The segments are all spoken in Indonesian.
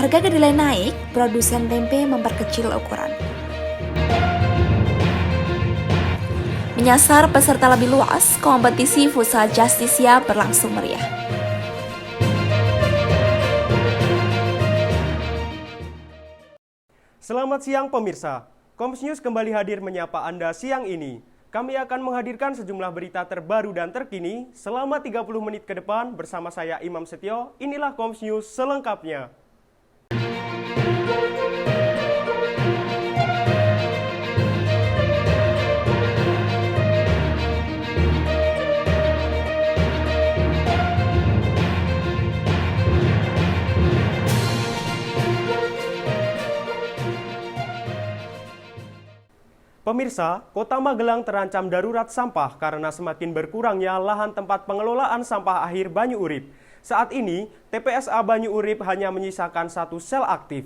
Harga kedelai naik, produsen tempe memperkecil ukuran. Menyasar peserta lebih luas, kompetisi Futsal Justisia berlangsung meriah. Selamat siang pemirsa, Kompas News kembali hadir menyapa Anda siang ini. Kami akan menghadirkan sejumlah berita terbaru dan terkini selama 30 menit ke depan bersama saya Imam Setio. Inilah Kompas News selengkapnya. Pemirsa, Kota Magelang terancam darurat sampah karena semakin berkurangnya lahan tempat pengelolaan sampah akhir Banyu Urip. Saat ini, TPSA Banyu Urip hanya menyisakan 1 sel aktif.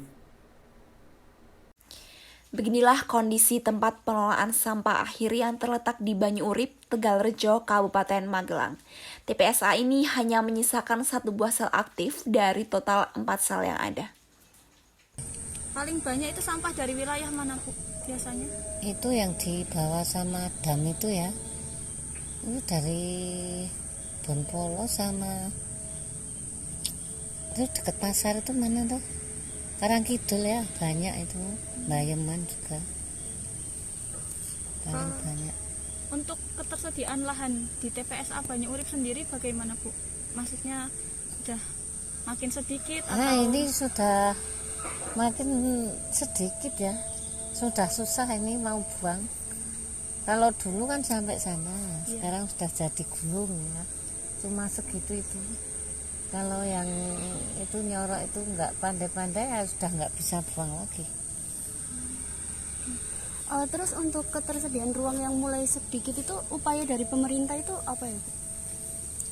Beginilah kondisi tempat pengelolaan sampah akhir yang terletak di Banyu Urip, Tegalrejo, Kabupaten Magelang. TPSA ini hanya menyisakan 1 buah sel aktif dari total 4 sel yang ada. Paling banyak itu sampah dari wilayah mana, Bu? Biasanya? Itu yang dibawa sama dam itu ya. Itu dari Bonpolo sama itu dekat pasar itu mana tuh? Karangkidul ya, banyak itu. Bayeman juga. Paling banyak. Untuk ketersediaan lahan di TPSA Banyu Urip sendiri bagaimana, Bu? Maksudnya sudah makin sedikit atau ini sudah makin sedikit ya. Sudah susah ini mau buang. Kalau dulu kan sampai sana, sekarang sudah jadi gunung ya. Cuma segitu itu. Kalau yang itu nyorok itu nggak pandai-pandai ya sudah nggak bisa buang lagi. terus untuk ketersediaan ruang yang mulai sedikit itu upaya dari pemerintah itu apa ya, Bu?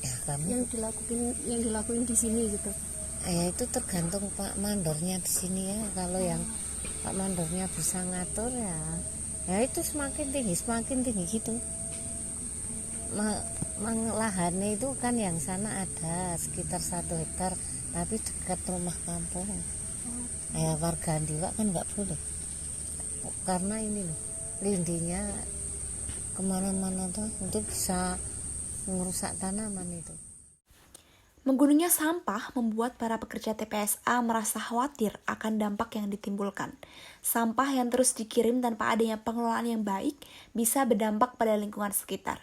Ya kami Yang dilakuin di sini gitu. ya itu tergantung Pak Mandornya di sini ya. Kalau yang Pak Mandornya bisa ngatur ya itu semakin tinggi gitu. Lahannya itu kan yang sana ada sekitar 1 hektar tapi dekat rumah kampung. Ya warga Andiwa kan nggak boleh karena ini loh lindinya kemana-mana tuh untuk bisa merusak tanaman itu. Menggunungnya sampah membuat para pekerja TPSA merasa khawatir akan dampak yang ditimbulkan. Sampah yang terus dikirim tanpa adanya pengelolaan yang baik bisa berdampak pada lingkungan sekitar.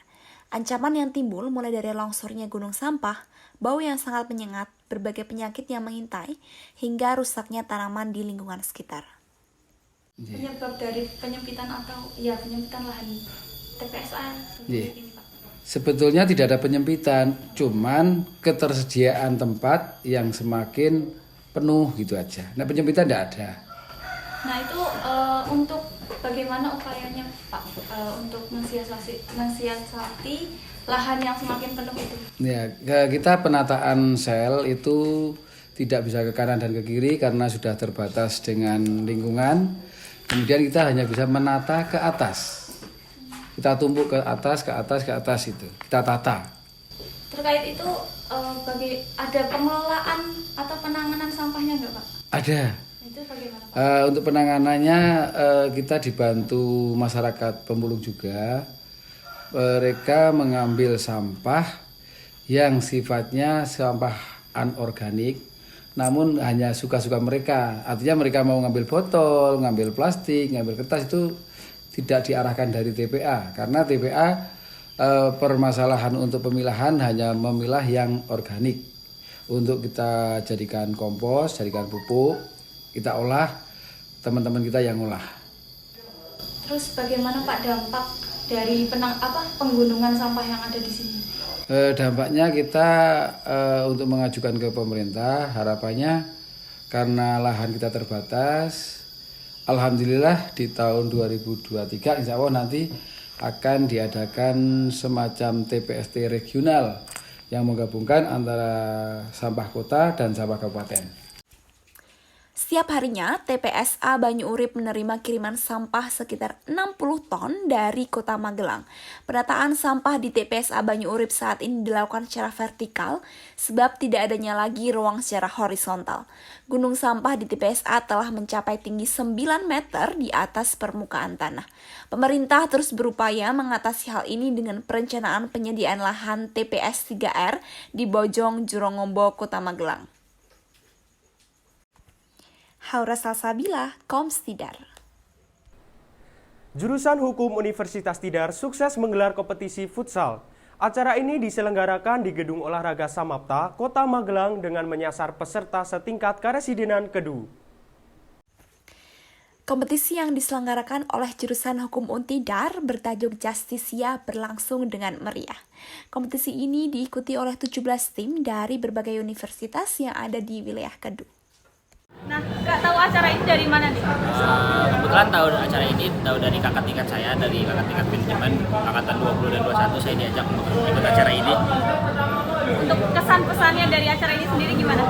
Ancaman yang timbul mulai dari longsornya gunung sampah, bau yang sangat menyengat, berbagai penyakit yang mengintai, hingga rusaknya tanaman di lingkungan sekitar. Penyebab dari penyempitan lahan TPSA ini, Pak. Sebetulnya tidak ada penyempitan, cuman ketersediaan tempat yang semakin penuh gitu aja. Nah, penyempitan tidak ada. Nah, itu untuk bagaimana upayanya, Pak, untuk mensiasati lahan yang semakin penuh itu? Ya, kita penataan sel itu tidak bisa ke kanan dan ke kiri karena sudah terbatas dengan lingkungan. Kemudian kita hanya bisa menata ke atas. Kita tumpuk ke atas itu. Kita tata. Terkait itu ada pengelolaan atau penanganan sampahnya nggak, Pak? Ada. Itu bagaimana, Pak? Untuk penanganannya kita dibantu masyarakat pemulung juga. Mereka mengambil sampah yang sifatnya sampah anorganik, namun hanya suka-suka mereka. Artinya mereka mau ngambil botol, ngambil plastik, ngambil kertas itu tidak diarahkan dari TPA. Karena TPA permasalahan untuk pemilahan hanya memilah yang organik. Untuk kita jadikan kompos, jadikan pupuk, kita olah, teman-teman kita yang olah. Terus bagaimana, Pak, dampak dari penggunungan sampah yang ada di sini? Dampaknya kita untuk mengajukan ke pemerintah, harapannya karena lahan kita terbatas, alhamdulillah di tahun 2023 insya Allah nanti akan diadakan semacam TPST regional yang menggabungkan antara sampah kota dan sampah kabupaten. Setiap harinya, TPSA Banyu Urip menerima kiriman sampah sekitar 60 ton dari Kota Magelang. Penataan sampah di TPSA Banyu Urip saat ini dilakukan secara vertikal sebab tidak adanya lagi ruang secara horizontal. Gunung sampah di TPSA telah mencapai tinggi 9 meter di atas permukaan tanah. Pemerintah terus berupaya mengatasi hal ini dengan perencanaan penyediaan lahan TPS 3R di Bojong Jurongombo, Kota Magelang. Haura Salsabila, Kompas Tidar. Jurusan Hukum Universitas Tidar sukses menggelar kompetisi futsal. Acara ini diselenggarakan di Gedung Olahraga Samapta, Kota Magelang dengan menyasar peserta setingkat Karesidenan Kedu. Kompetisi yang diselenggarakan oleh jurusan Hukum Untidar bertajuk Justisia berlangsung dengan meriah. Kompetisi ini diikuti oleh 17 tim dari berbagai universitas yang ada di wilayah Kedu. Nah, Kak tahu acara ini dari mana nih? Kebetulan tahu acara ini dari kakak tingkat saya, dari kakak tingkat manajemen angkatan 20 dan 21. Saya diajak untuk ikut acara ini. Untuk kesan-pesannya dari acara ini sendiri gimana?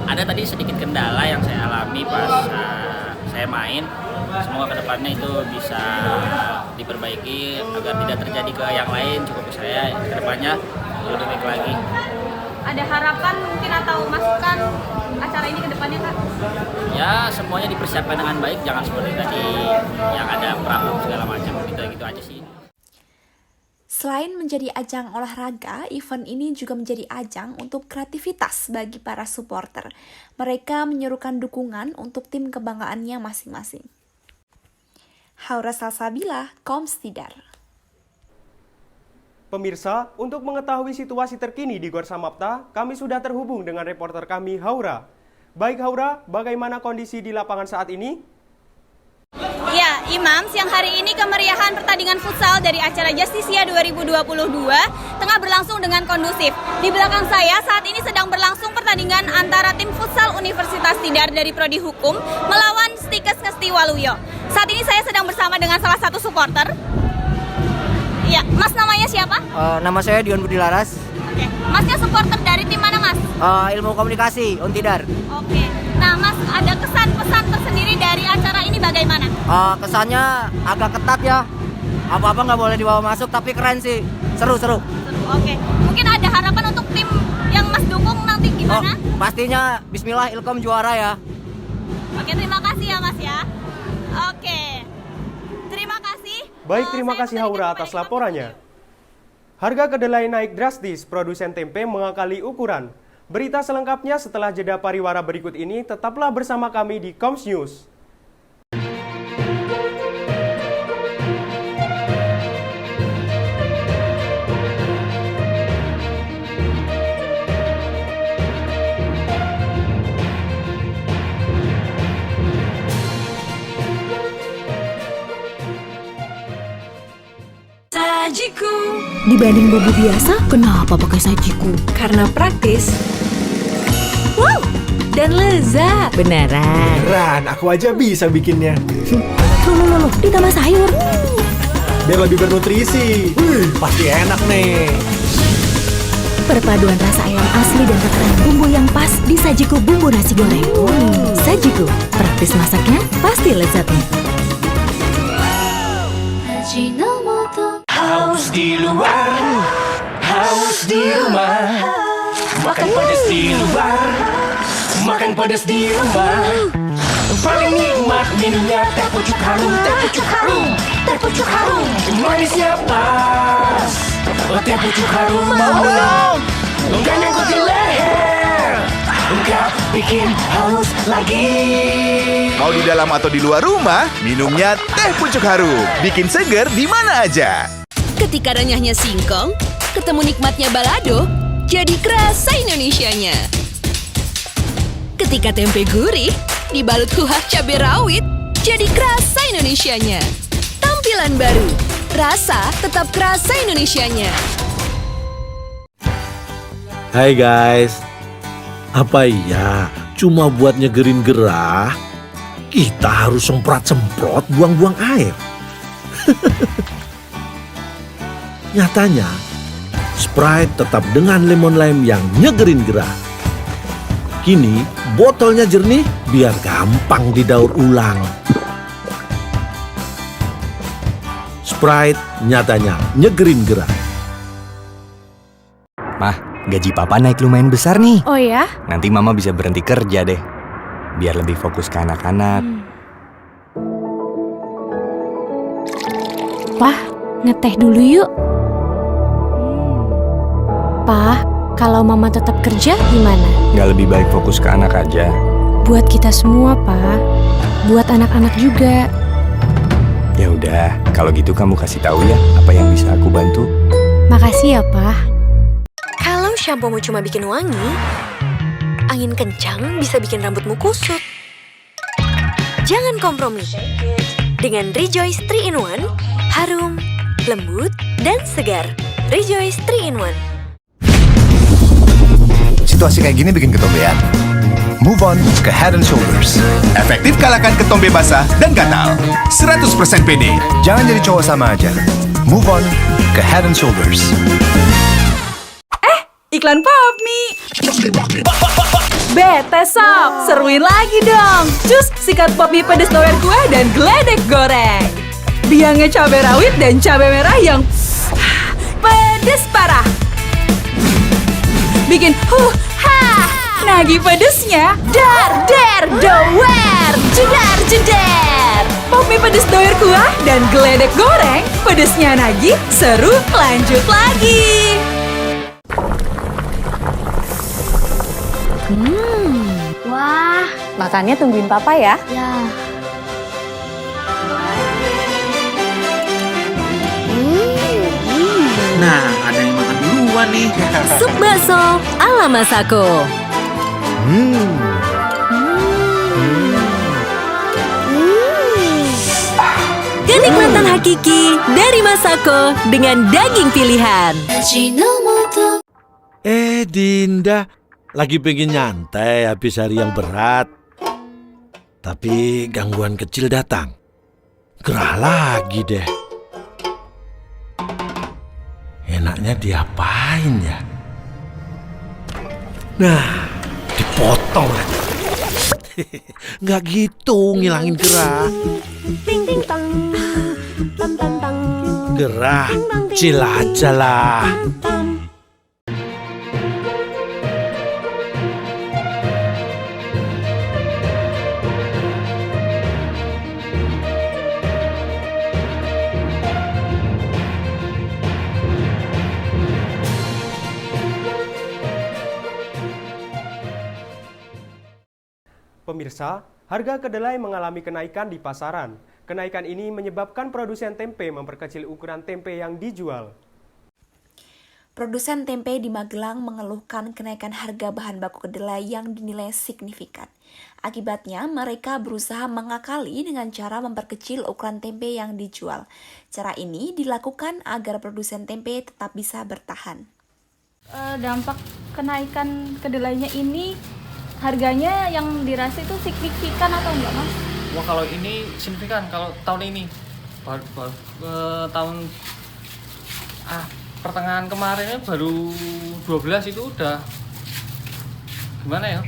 Ada tadi sedikit kendala yang saya alami pas saya main. Semoga kedepannya itu bisa diperbaiki agar tidak terjadi ke yang lain. Cukup saya kedepannya lebih baik lagi. Ada harapan mungkin atau masukan acara ini ke depannya, Kak? Ya, semuanya dipersiapkan dengan baik, jangan seperti tadi yang ada perahu segala macam, gitu aja sih. Selain menjadi ajang olahraga, event ini juga menjadi ajang untuk kreativitas bagi para supporter. Mereka menyerukan dukungan untuk tim kebanggaannya masing-masing. Haura Salsabila, Kompas Tidar. Pemirsa, untuk mengetahui situasi terkini di Gor Samapta, kami sudah terhubung dengan reporter kami, Haura. Baik Haura, bagaimana kondisi di lapangan saat ini? Ya, Imam, siang hari ini kemeriahan pertandingan futsal dari acara Justisia 2022 tengah berlangsung dengan kondusif. Di belakang saya saat ini sedang berlangsung pertandingan antara tim futsal Universitas Tidar dari Prodi Hukum melawan Stikes Ngesti Waluyo. Saat ini saya sedang bersama dengan salah satu supporter. Ya, Mas namanya siapa? Nama saya Dion Budi Laras. Oke, Masnya supporter dari tim mana, Mas? Ilmu komunikasi Untidar. Oke, nah Mas ada kesan-pesan tersendiri dari acara ini bagaimana? Kesannya agak ketat ya. Apa-apa nggak boleh dibawa masuk, tapi keren sih. Seru. Oke, mungkin ada harapan untuk tim yang Mas dukung nanti gimana? Pastinya Bismillah Ilkom juara ya. Oke, terima kasih ya Mas ya. Oke, terima kasih. Baik, terima kasih Haura atas laporannya. Harga kedelai naik drastis, produsen tempe mengakali ukuran. Berita selengkapnya setelah jeda pariwara berikut ini, tetaplah bersama kami di Kompas News. Sajiku. Dibanding bumbu biasa, kenapa pakai sajiku? Karena praktis. Wow, dan lezat. Beneran. Beneran, aku aja bisa bikinnya. Loh, ditambah sayur. Biar lebih bernutrisi. Pasti enak nih. Perpaduan rasa ayam asli dan takaran bumbu yang pas di sajiku bumbu nasi goreng. Sajiku, praktis masaknya, pasti lezatnya. Haus di luar, haus di rumah. Makan pedas di luar, makan pedas di rumah. Paling nikmat minumnya teh pucuk harum, teh pucuk harum, teh pucuk harum. Manisnya pas, teh pucuk harum. Mau dong, enggak nyangkut di leher, enggak bikin haus lagi. Mau di dalam atau di luar rumah, minumnya teh pucuk harum. Bikin seger di mana aja. Ketika renyahnya singkong, ketemu nikmatnya balado, jadi kerasa Indonesianya. Ketika tempe gurih, dibalut kuah cabai rawit, jadi kerasa Indonesianya. Tampilan baru, rasa tetap kerasa Indonesianya. Hai guys, apa iya cuma buat nyegerin gerah, kita harus semprot-semprot buang-buang air? Nyatanya, Sprite tetap dengan lemon lime yang nyegerin gerah. Kini botolnya jernih biar gampang didaur ulang. Sprite nyatanya nyegerin gerah. Mah, gaji papa naik lumayan besar nih. Oh ya? Nanti mama bisa berhenti kerja deh. Biar lebih fokus ke anak-anak. Wah, ngeteh dulu yuk. Pak, kalau mama tetap kerja gimana? Nggak lebih baik fokus ke anak aja. Buat kita semua, Pak. Buat anak-anak juga. Ya udah, kalau gitu kamu kasih tahu ya apa yang bisa aku bantu. Makasih ya, Pak. Kalau shampoomu cuma bikin wangi, angin kencang bisa bikin rambutmu kusut. Jangan kompromi. Dengan Rejoice 3-in-1, harum, lembut, dan segar. Rejoice 3-in-1. Situasi kayak gini bikin ketombean. Move on ke Head & Shoulders. Efektif kalahkan ketombe basah dan gatal. 100% pede. Jangan jadi cowok sama aja. Move on ke Head & Shoulders. Iklan Popmi. Bete sob, seruin lagi dong. Cus, sikat Popmi pedes doer kue dan geledek goreng. Biangnya cabai rawit dan cabai merah yang pedes parah. Bikin nagih pedesnya, dar, der, doer, jedar, jeder. Popmi pedes doer kuah dan geledek goreng, pedesnya nagih, seru, lanjut lagi. Wah, makannya tungguin papa ya. Ya. Nah, ada yang makan duluan nih. Sup bakso ala Masako. Kenikmatan hakiki dari Masako dengan daging pilihan. Dinda, lagi pengen nyantai habis hari yang berat. Tapi gangguan kecil datang. Gerah lagi deh. Enaknya diapain ya? Nah, dipotong aja. Nggak gitu ngilangin gerah. Gerah, chill aja lah. Pemirsa, harga kedelai mengalami kenaikan di pasaran. Kenaikan ini menyebabkan produsen tempe memperkecil ukuran tempe yang dijual. Produsen tempe di Magelang mengeluhkan kenaikan harga bahan baku kedelai yang dinilai signifikan. Akibatnya, mereka berusaha mengakali dengan cara memperkecil ukuran tempe yang dijual. Cara ini dilakukan agar produsen tempe tetap bisa bertahan. Dampak kenaikan kedelainya ini, harganya yang dirasa itu signifikan atau enggak, Mas? Wah, kalau ini signifikan kalau tahun ini. Tahun pertengahan kemarin baru 12 itu udah gimana ya?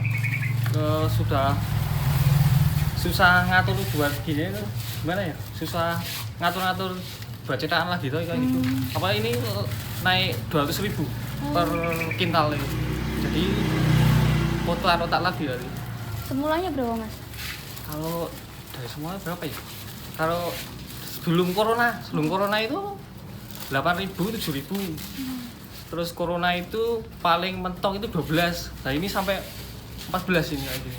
Sudah susah ngatur buat gini itu gimana ya? Susah ngatur-ngatur buat cetakan lagi tuh kayak gitu. Apa ini naik 200.000 per kintal itu. Jadi kotoran otak lagi hari. Semulanya berapa, Mas? Kalau dari semuanya berapa ya? Kalau sebelum corona itu 8.000, 7.000. Terus corona itu paling mentok itu 12. Nah, ini sampai 14 ini kayak gini.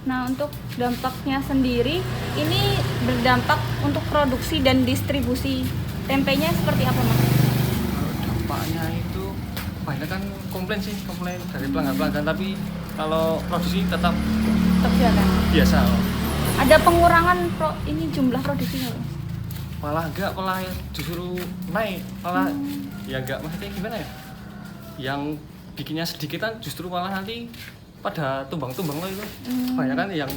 Nah, untuk dampaknya sendiri, ini berdampak untuk produksi dan distribusi tempenya seperti apa, Mas? Dampaknya itu banyak kan komplain dari pelanggan-pelanggan, tapi kalau produksi tetap jalan biasa. Ada pengurangan jumlah produksinya, Mas? Malah justru naik, ya enggak, maksudnya gimana ya? Yang bikinnya sedikit kan justru malah nanti pada tumbang-tumbang loh itu. Banyak kan yang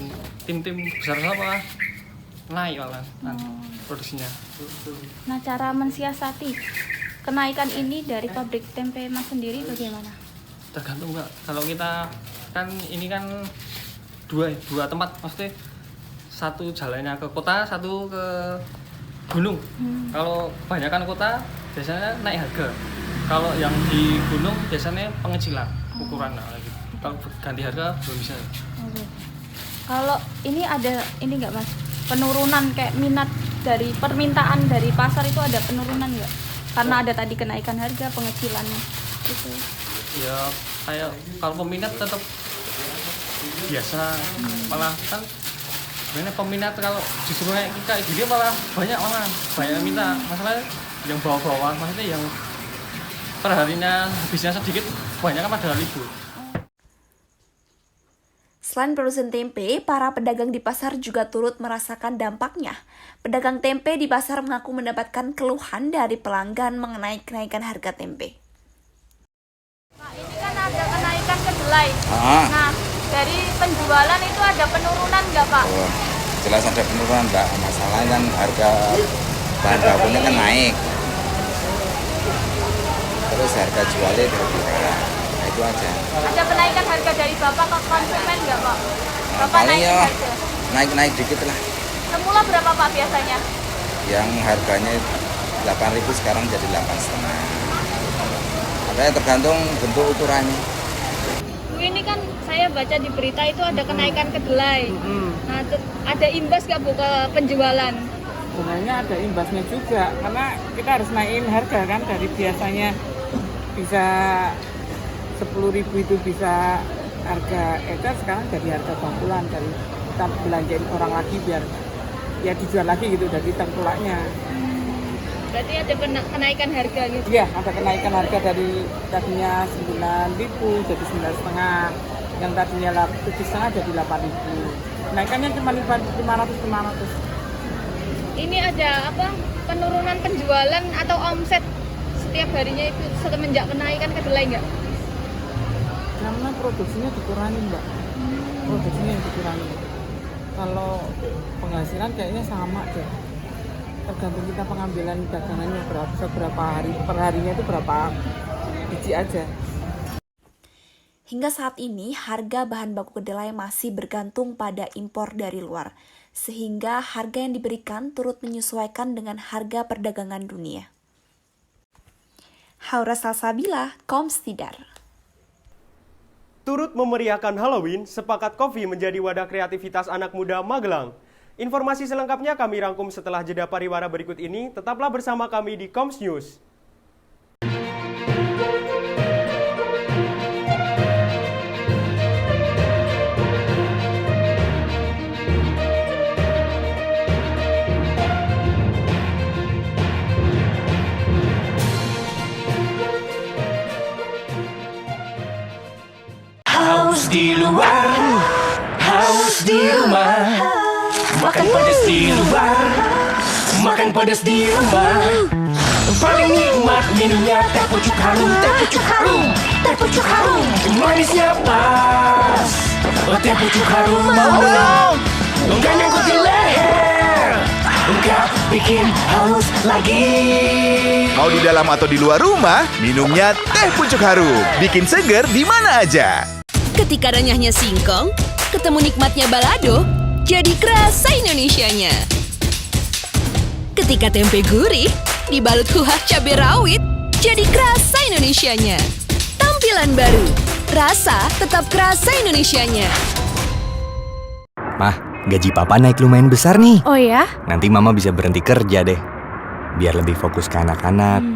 tim-tim besar malah naik malah produksinya. Nah, cara mensiasati kenaikan ini dari pabrik tempe Mas sendiri bagaimana? Tergantung, Mbak. Kalau kita kan ini kan dua tempat, maksudnya satu jalannya ke kota, satu ke gunung. Kalau kebanyakan kota biasanya naik harga. Kalau yang di gunung biasanya pengecilan ukuran gitu. Kalau ganti harga belum bisa. Kalau ini ada ini nggak Mas? Penurunan kayak minat dari permintaan dari pasar itu ada penurunan nggak? Karena ada tadi kenaikan harga, pengecilannya itu. Ya kayak kalau peminat tetap biasa, malah kan sebenarnya peminat kalau disuruh kayak gini malah banyak minta. Masalahnya yang bawah-bawah, maksudnya yang perharinya habisnya sedikit, banyak kan pada libur. Selain produsen tempe, para pedagang di pasar juga turut merasakan dampaknya. Pedagang tempe di pasar mengaku mendapatkan keluhan dari pelanggan mengenai kenaikan harga tempe. Pak, ini kan ada kenaikan kedelai. Nah, dari penjualan itu ada penurunan nggak Pak? Oh, jelas ada penurunan Mbak. Masalahnya kan harga bahan bakunya kan naik. Terus harga jualnya lebih murah. Nah, itu aja. Ada penaikan harga dari Bapak ke konsumen nggak Pak? Bapak Paling naikin ya harga? naik dikit lah. Semula berapa Pak biasanya? Yang harganya 8.000 sekarang jadi 8,5. Makanya tergantung bentuk ukurannya. Bu, ini kan saya baca di berita itu ada kenaikan kedelai. Nah, ada imbas nggak Bu ke penjualan? Sebenarnya ada imbasnya juga, karena kita harus naikin harga kan, dari biasanya bisa 10.000 itu bisa harga ecer, sekarang jadi harga bangkulan, dari kita belanjain orang lagi biar ya dijual lagi gitu dari tengkulaknya. Berarti ada kenaikan harga gitu? Iya, ada kenaikan harga dari tadinya 9.000 jadi 9,5, yang tadinya 7,5 jadi 8.000. Kenaikannya cuma 500. Ini ada apa, penurunan penjualan atau omset setiap harinya itu semenjak kenaikan kedelai nggak? Karena produksinya dikurangi Mbak, produksinya yang dikurangi. Kalau penghasilan kayaknya sama deh, tergantung kita pengambilan dagangannya berapa hari, per harinya itu berapa biji aja. Hingga saat ini, harga bahan baku kedelai masih bergantung pada impor dari luar, sehingga harga yang diberikan turut menyesuaikan dengan harga perdagangan dunia. Haura Salsabila, Kompas Tidar. Turut memeriahkan Halloween, Sepakat Coffee menjadi wadah kreativitas anak muda Magelang. Informasi selengkapnya kami rangkum setelah jeda pariwara berikut ini. Tetaplah bersama kami di Kompas News. Haus di luar, haus di rumah. Makan pedas di luar, makan pedas di rumah. Paling nikmat minumnya teh pucuk harum, teh pucuk harum, teh pucuk harum. Manisnya pas, teh pucuk harum mau. Enggak nyangkut di leher, enggak bikin haus lagi. Mau di dalam atau di luar rumah, minumnya teh pucuk harum. Bikin seger di mana aja. Ketika renyahnya singkong, ketemu nikmatnya balado, jadi kerasa Indonesianya. Ketika tempe gurih, dibalut kuah cabai rawit, jadi kerasa Indonesianya. Tampilan baru, rasa tetap kerasa Indonesianya. Mah, gaji papa naik lumayan besar nih. Oh ya? Nanti mama bisa berhenti kerja deh, biar lebih fokus ke anak-anak.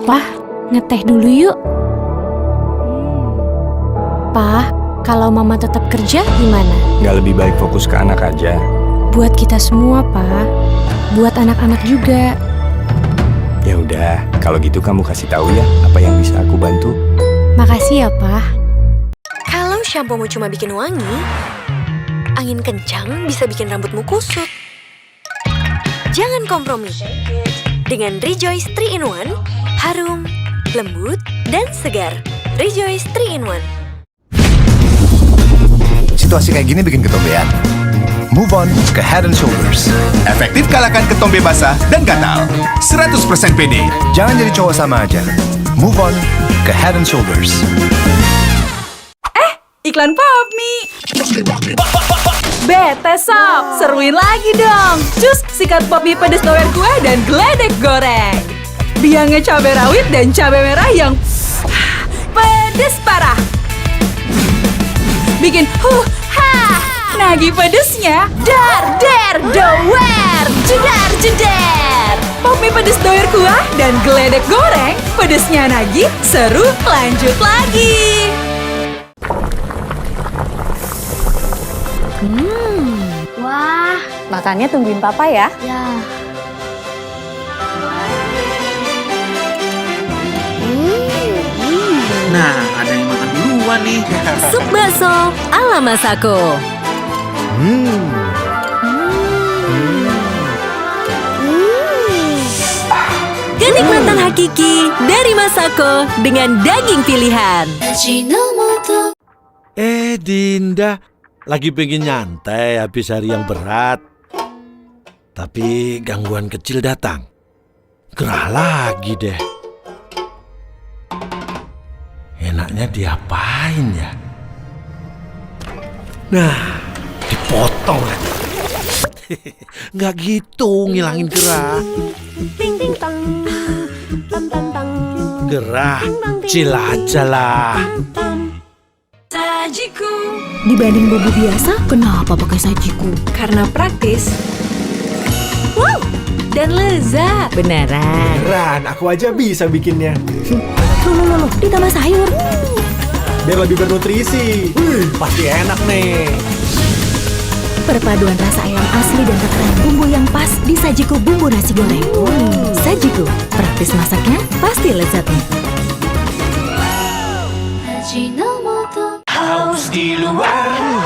Pah, ngeteh dulu yuk. Pah, kalau mama tetap kerja gimana? Gak lebih baik fokus ke anak aja? Buat kita semua, Pak. Buat anak-anak juga. Ya udah, kalau gitu kamu kasih tahu ya apa yang bisa aku bantu. Makasih ya, Pak. Kalau shampoomu cuma bikin wangi, angin kencang bisa bikin rambutmu kusut. Jangan kompromi. Dengan Rejoice 3-in-1, harum, lembut, dan segar. Rejoice 3-in-1. Situasi kayak gini bikin ketombean. Move on ke Head & Shoulders. Efektif kalahkan ketombe basah dan gatal. 100% pede. Jangan jadi cowok sama aja. Move on ke Head and Shoulders. Iklan Popmi. Bete sob, seruin lagi dong. Cus, sikat Popmi pedes doer kuah dan geledek goreng. Biangnya cabai rawit dan cabai merah yang pedes parah. Bikin nagih pedesnya. Dar, der, doer, jedar, jeder. Popmi pedes doer kuah dan geledek goreng. Pedesnya nagih, seru, lanjut lagi. Wah, makannya tungguin papa ya. Ya. Nah, ada yang makan duluan nih. Sup bakso ala Masako. Kenikmatan hakiki dari Masako dengan daging pilihan. Dinda, lagi pengen nyantai habis hari yang berat. Tapi gangguan kecil datang. Gerah lagi deh. Enaknya diapain ya? Nah, dipotong aja. Nggak gitu ngilangin gerah. Gerah, chill aja lah. Sajiku. Dibanding bumbu biasa, kenapa pakai sajiku? Karena praktis. Wow, dan lezat. Beneran. Beneran, aku aja bisa bikinnya. Loh, ditambah sayur. Biar lebih bernutrisi. Pasti enak nih. Perpaduan rasa ayam asli dan takaran bumbu yang pas di Sajiku bumbu nasi goreng. Sajiku, praktis masaknya pasti lezatnya. Haus di luar,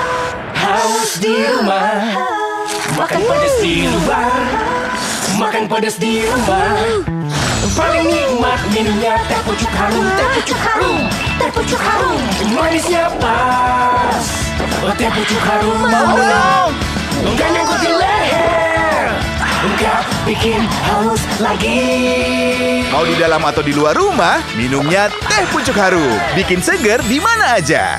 haus di rumah. Makan pedas di luar, makan pedas di rumah. Paling nikmat minumnya teh pucuk harum, teh pucuk harum, teh pucuk harum. Manisnya pas, teh pucuk harum. Enggak nyangkut di leher, enggak bikin haus lagi. Mau di dalam atau di luar rumah, minumnya teh pucuk harum. Bikin seger di mana aja.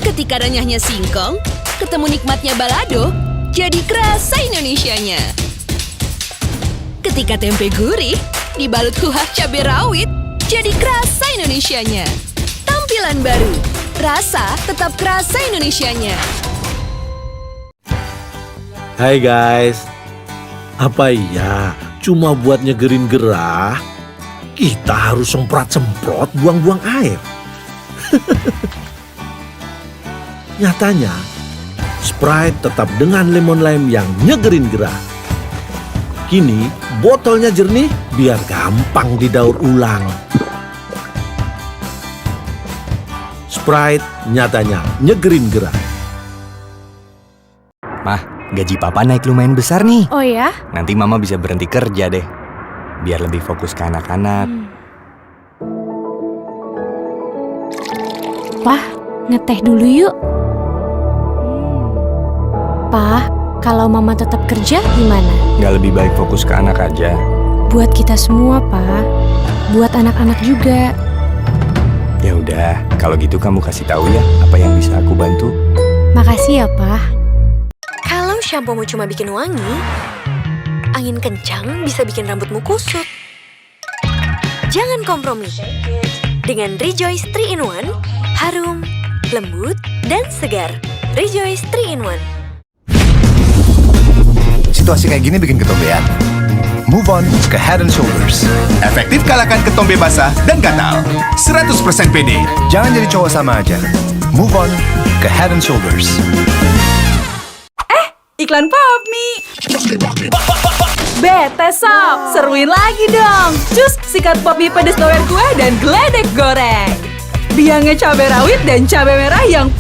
Ketika renyahnya singkong, ketemu nikmatnya balado, jadi kerasa Indonesianya. Ketika tempe gurih, dibalut kuah cabai rawit, jadi kerasa Indonesianya. Tampilan baru, rasa tetap kerasa Indonesianya. Hai guys, apa iya cuma buat nyegerin gerah kita harus semprot-semprot buang-buang air? Nyatanya, Sprite tetap dengan lemon lime yang nyegerin gerah. Kini, botolnya jernih biar gampang didaur ulang. Sprite nyatanya nyegerin gerah. Mah, gaji papa naik lumayan besar nih. Oh ya? Nanti mama bisa berhenti kerja deh. Biar lebih fokus ke anak-anak. Wah, ngeteh dulu yuk. Pa, kalau mama tetap kerja gimana? Nggak lebih baik fokus ke anak aja? Buat kita semua, Pa. Buat anak-anak juga. Ya udah, kalau gitu kamu kasih tahu ya apa yang bisa aku bantu. Makasih ya, Pa. Kalau shampoomu cuma bikin wangi, angin kencang bisa bikin rambutmu kusut. Jangan kompromi. Dengan Rejoice 3-in-1, harum, lembut, dan segar. Rejoice 3-in-1. Situasi kayak gini bikin ketombean. Move on ke Head and Shoulders. Efektif kalahkan ketombe basah dan gatal. 100% pede. Jangan jadi cowok sama aja. Move on ke Head and Shoulders. Iklan Popmi. Bete sob, seruin lagi dong. Cus, sikat Popmi pedes doer kuah dan geledek goreng. Biangnya cabai rawit dan cabai merah yang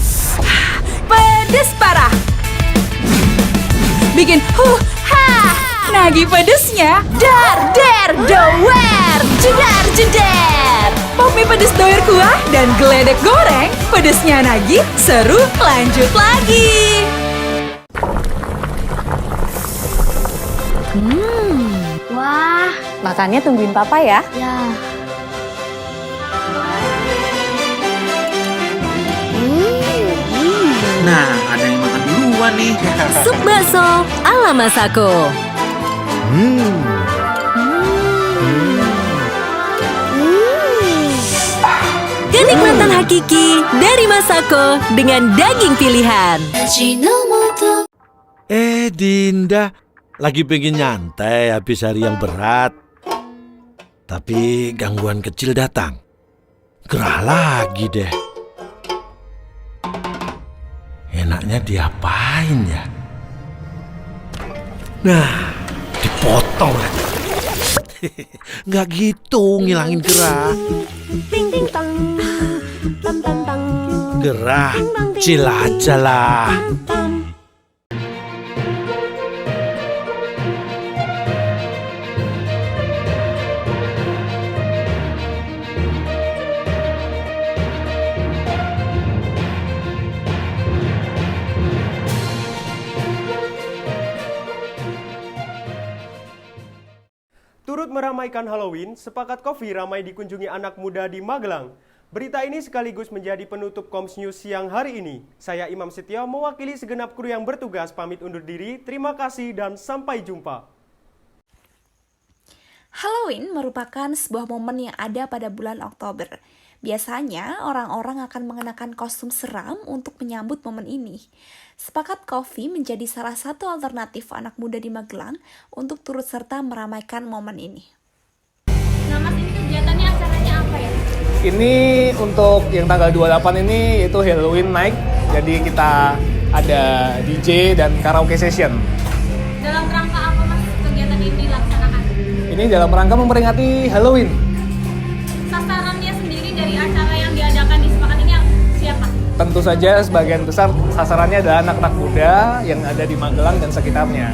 pedes parah. Bikin nagih pedesnya. Dar, der, doer, jedar, jeder. Popmi pedes doer kuah dan geledek goreng. Pedesnya nagih, seru, lanjut lagi. Wah, makannya tungguin papa ya. Ya. Nah, ada yang makan duluan nih. Sup bakso ala Masako. Kenikmatan hakiki dari Masako dengan daging pilihan. Dinda, lagi pengen nyantai habis hari yang berat. Tapi gangguan kecil datang. Gerah lagi deh. Enaknya diapain ya? Nah, dipotong lagi. Nggak gitu ngilangin gerah. Gerah, chill aja lah. Turut meramaikan Halloween, Sepakat Coffee ramai dikunjungi anak muda di Magelang. Berita ini sekaligus menjadi penutup Koms News siang hari ini. Saya Imam Setio mewakili segenap kru yang bertugas pamit undur diri. Terima kasih dan sampai jumpa. Halloween merupakan sebuah momen yang ada pada bulan Oktober. Biasanya orang-orang akan mengenakan kostum seram untuk menyambut momen ini. Sepakat Coffee menjadi salah satu alternatif anak muda di Magelang untuk turut serta meramaikan momen ini. Nah Mas, ini kegiatannya acaranya apa ya? Ini untuk yang tanggal 28 ini itu Halloween night. Jadi kita ada DJ dan karaoke session. Dalam rangka apa Mas kegiatan ini dilaksanakan? Ini dalam rangka memperingati Halloween. Sasarannya sendiri dari acara yang diadakan di Sepakat ini siapa? Tentu saja sebagian besar sasarannya adalah anak-anak muda yang ada di Magelang dan sekitarnya.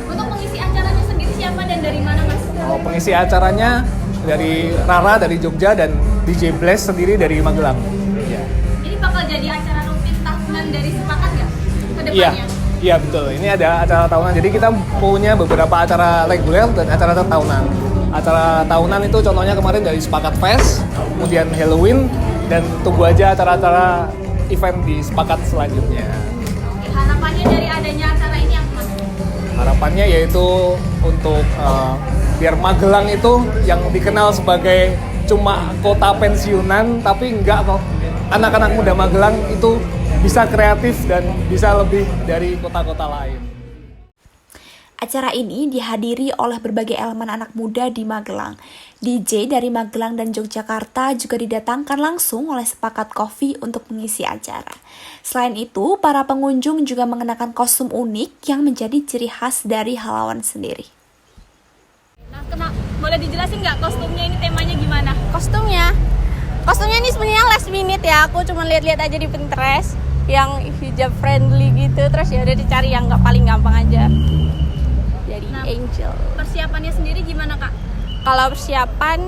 Untuk pengisi acaranya sendiri siapa dan dari mana Mas? Pengisi acaranya dari Rara dari Jogja dan DJ Bless sendiri dari Magelang. Ya. Ini bakal jadi acara rutin tahunan dari Sepakat nggak ke depannya? Iya betul. Ini ada acara tahunan. Jadi kita punya beberapa acara reguler dan acara tahunan. Acara tahunan itu contohnya kemarin dari Sepakat Fest, kemudian Halloween, dan tunggu aja acara-acara event di Sepakat selanjutnya. Oke, harapannya dari adanya acara ini apa Mas? Harapannya yaitu untuk biar Magelang itu yang dikenal sebagai cuma kota pensiunan, tapi enggak kok. Anak-anak muda Magelang itu bisa kreatif dan bisa lebih dari kota-kota lain. Acara ini dihadiri oleh berbagai elemen anak muda di Magelang. DJ dari Magelang dan Yogyakarta juga didatangkan langsung oleh Sepakat Coffee untuk mengisi acara. Selain itu, para pengunjung juga mengenakan kostum unik yang menjadi ciri khas dari Halawan sendiri. Nah, boleh dijelasin nggak kostumnya ini temanya gimana? Kostumnya ini sebenarnya last minute ya. Aku cuma lihat-lihat aja di Pinterest yang hijab friendly gitu, terus ya udah dicari yang paling gampang aja. Jadi angel. Persiapannya sendiri gimana Kak? Kalau persiapan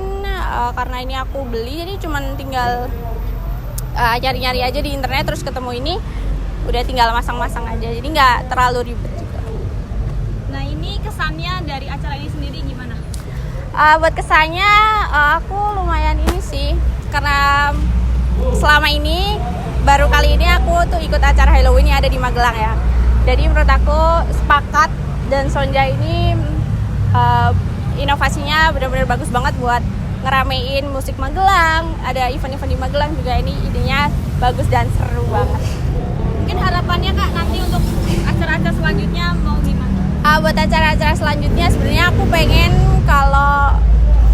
karena ini aku beli, jadi cuma tinggal nyari-nyari aja di internet, terus ketemu ini, udah tinggal masang-masang aja. Jadi nggak terlalu ribet juga. Nah ini kesannya dari acara ini sendiri gimana? Buat kesannya aku lumayan ini sih, karena selama ini baru kali ini aku tuh ikut acara Halloween yang ada di Magelang ya. Jadi menurut aku Sepakat dan Sonja ini inovasinya benar-benar bagus banget buat ngeramein musik Magelang. Ada event-event di Magelang juga, ini idenya bagus dan seru banget. Mungkin harapannya Kak nanti untuk acara-acara selanjutnya mau gimana? Buat acara-acara selanjutnya sebenarnya aku pengen kalau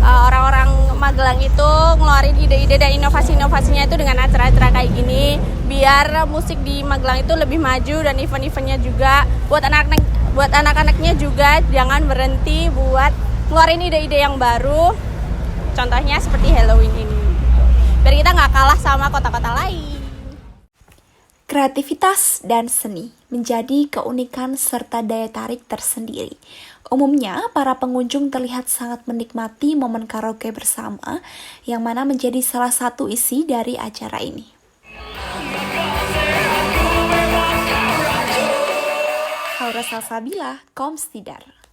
orang-orang Magelang itu ngeluarin ide-ide dan inovasi-inovasinya itu dengan acara-acara kayak gini, biar musik di Magelang itu lebih maju dan event-eventnya juga buat anak-anaknya juga jangan berhenti buat ngeluarin ide-ide yang baru, contohnya seperti Halloween ini, biar kita nggak kalah sama kota-kota lain. Kreativitas dan seni menjadi keunikan serta daya tarik tersendiri. Umumnya, para pengunjung terlihat sangat menikmati momen karaoke bersama, yang mana menjadi salah satu isi dari acara ini. Haura Salsabila, Koms Tidar.